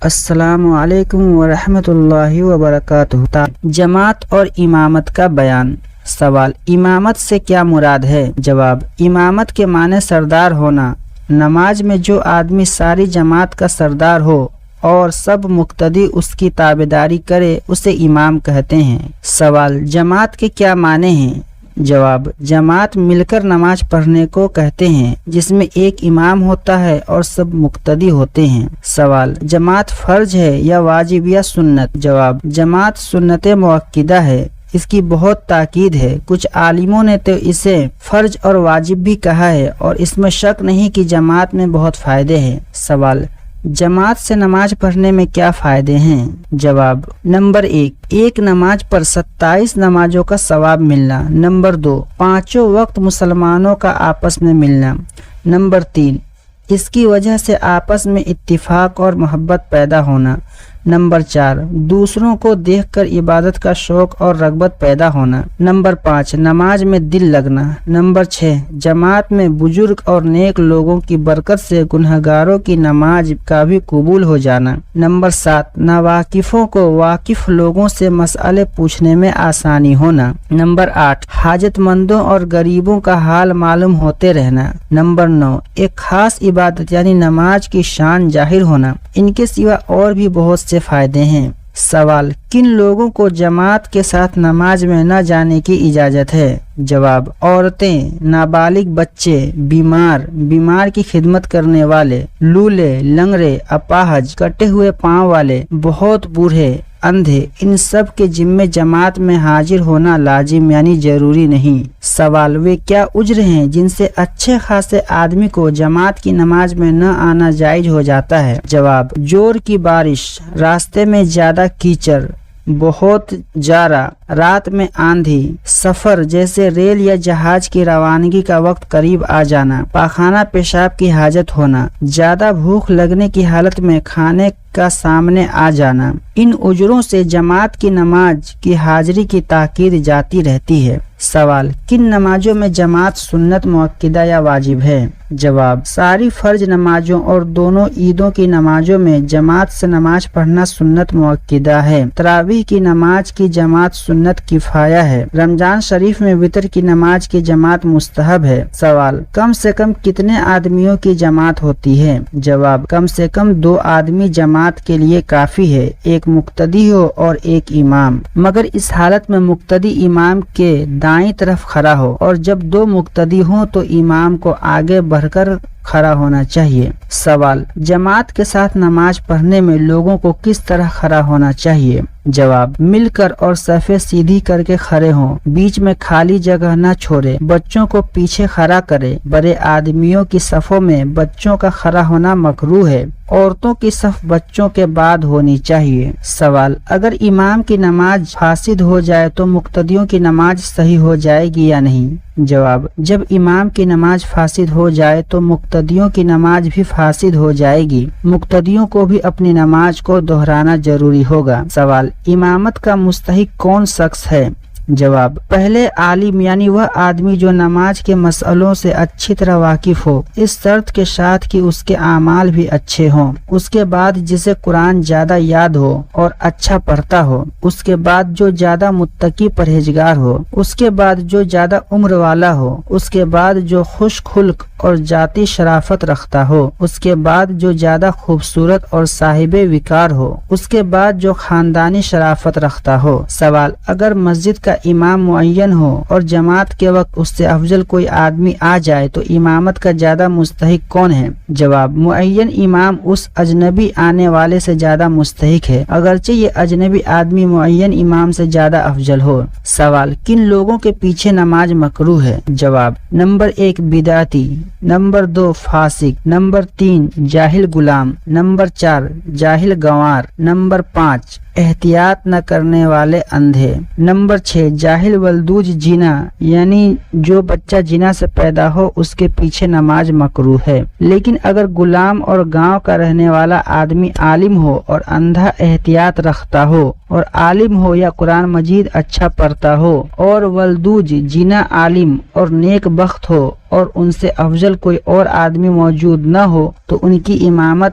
السلام علیکم ورحمۃ اللہ وبرکاتہ۔ جماعت اور امامت کا بیان۔ سوال: امامت سے کیا مراد ہے؟ جواب: امامت کے معنی سردار ہونا۔ نماز میں جو آدمی ساری جماعت کا سردار ہو اور سب مقتدی اس کی تابعداری کرے اسے امام کہتے ہیں۔ سوال: جماعت کے کیا معنی ہیں؟ جواب: جماعت مل کر نماز پڑھنے کو کہتے ہیں جس میں ایک امام ہوتا ہے اور سب مقتدی ہوتے ہیں۔ سوال: جماعت فرض ہے یا واجب یا سنت؟ جواب: جماعت سنت مؤکدہ ہے، اس کی بہت تاکید ہے۔ کچھ عالموں نے تو اسے فرض اور واجب بھی کہا ہے اور اس میں شک نہیں کہ جماعت میں بہت فائدے ہیں۔ سوال: جماعت سے نماز پڑھنے میں کیا فائدے ہیں؟ جواب: نمبر 1، ایک نماز پر 27 نمازوں کا ثواب ملنا۔ نمبر 2، 5 وقت مسلمانوں کا آپس میں ملنا۔ نمبر 3، اس کی وجہ سے آپس میں اتفاق اور محبت پیدا ہونا۔ نمبر 4، دوسروں کو دیکھ کر عبادت کا شوق اور رغبت پیدا ہونا۔ نمبر 5، نماز میں دل لگنا۔ نمبر 6، جماعت میں بزرگ اور نیک لوگوں کی برکت سے گنہگاروں کی نماز کا بھی قبول ہو جانا۔ نمبر 7، ناواقفوں کو واقف لوگوں سے مسئلے پوچھنے میں آسانی ہونا۔ نمبر 8، حاجت مندوں اور غریبوں کا حال معلوم ہوتے رہنا۔ نمبر 9، ایک خاص عبادت یعنی نماز کی شان ظاہر ہونا۔ ان کے سوا اور بھی بہت سے فائدے ہیں۔ سوال: کن لوگوں کو جماعت کے ساتھ نماز میں نہ جانے کی اجازت ہے؟ جواب: عورتیں، نابالغ بچے، بیمار کی خدمت کرنے والے، لولے، لنگڑے، اپاہج، کٹے ہوئے پاؤں والے، بہت بوڑھے، اندھے، ان سب کے ذمے جماعت میں حاضر ہونا لازم یعنی ضروری نہیں۔ سوال: وہ کیا عذر ہیں جن سے اچھے خاصے آدمی کو جماعت کی نماز میں نہ آنا جائز ہو جاتا ہے؟ جواب: زور کی بارش، راستے میں زیادہ کیچڑ، بہت جارا، رات میں آندھی، سفر جیسے ریل یا جہاز کی روانگی کا وقت قریب آ جانا، پاخانہ پیشاب کی حاجت ہونا، زیادہ بھوک لگنے کی حالت میں کھانے کا سامنے آ جانا۔ ان عذروں سے جماعت کی نماز کی حاضری کی تاکید جاتی رہتی ہے۔ سوال: کن نمازوں میں جماعت سنت مؤکدہ یا واجب ہے؟ جواب: ساری فرض نمازوں اور دونوں عیدوں کی نمازوں میں جماعت سے نماز پڑھنا سنت مؤکدہ ہے۔ تراویح کی نماز کی جماعت سنت کفایہ ہے۔ رمضان شریف میں وتر کی نماز کی جماعت مستحب ہے۔ سوال: کم سے کم کتنے آدمیوں کی جماعت ہوتی ہے؟ جواب: کم سے کم 2 آدمی جماعت کے لیے کافی ہے، ایک مقتدی ہو اور ایک امام، مگر اس حالت میں مقتدی امام کے دائیں طرف کھڑا ہو، اور جب 2 مقتدی ہوں تو امام کو آگے بڑھ کر کھڑا ہونا چاہیے۔ سوال: جماعت کے ساتھ نماز پڑھنے میں لوگوں کو کس طرح کھڑا ہونا چاہیے؟ جواب: مل کر اور صفیں سیدھی کر کے کھڑے ہوں، بیچ میں خالی جگہ نہ چھوڑے، بچوں کو پیچھے کھڑا کرے۔ بڑے آدمیوں کی صفوں میں بچوں کا کھڑا ہونا مکروہ ہے۔ عورتوں کی صف بچوں کے بعد ہونی چاہیے۔ سوال: اگر امام کی نماز فاسد ہو جائے تو مقتدیوں کی نماز صحیح ہو جائے گی یا نہیں؟ جواب: جب امام کی نماز فاسد ہو جائے تو مقتدیوں کی نماز بھی فاسد ہو جائے گی۔ مقتدیوں کو بھی اپنی نماز کو دہرانا ضروری ہوگا۔ سوال: امامت کا مستحق کون شخص ہے؟ جواب: پہلے عالم یعنی وہ آدمی جو نماز کے مسئلوں سے اچھی طرح واقف ہو، اس شرط کے ساتھ کہ اس کے اعمال بھی اچھے ہوں۔ اس کے بعد جسے قرآن زیادہ یاد ہو اور اچھا پڑھتا ہو۔ اس کے بعد جو زیادہ متقی پرہیزگار ہو۔ اس کے بعد جو زیادہ عمر والا ہو۔ اس کے بعد جو خوش خلق اور ذاتی شرافت رکھتا ہو۔ اس کے بعد جو زیادہ خوبصورت اور صاحب وقار ہو۔ اس کے بعد جو خاندانی شرافت رکھتا ہو۔ سوال: اگر مسجد کا امام معین ہو اور جماعت کے وقت اس سے افضل کوئی آدمی آ جائے تو امامت کا زیادہ مستحق کون ہے؟ جواب: معین امام اس اجنبی آنے والے سے زیادہ مستحق ہے، اگرچہ یہ اجنبی آدمی معین امام سے زیادہ افضل ہو۔ سوال: کن لوگوں کے پیچھے نماز مکروہ ہے؟ جواب: نمبر 1 بدعتی، نمبر 2 فاسق، نمبر 3 جاہل غلام، نمبر 4 جاہل گنوار، نمبر 5 احتیاط نہ کرنے والے اندھے، نمبر 6 جاہل ولدوج جنا یعنی جو بچہ جنا سے پیدا ہو اس کے پیچھے نماز مکروہ ہے۔ لیکن اگر غلام اور گاؤں کا رہنے والا آدمی عالم ہو اور اندھا احتیاط رکھتا ہو، اور عالم ہو یا قرآن مجید اچھا پڑھتا ہو، اور ولدوج جنا عالم اور نیک بخت ہو اور ان سے افضل کوئی اور آدمی موجود نہ ہو، تو ان کی امامت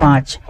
5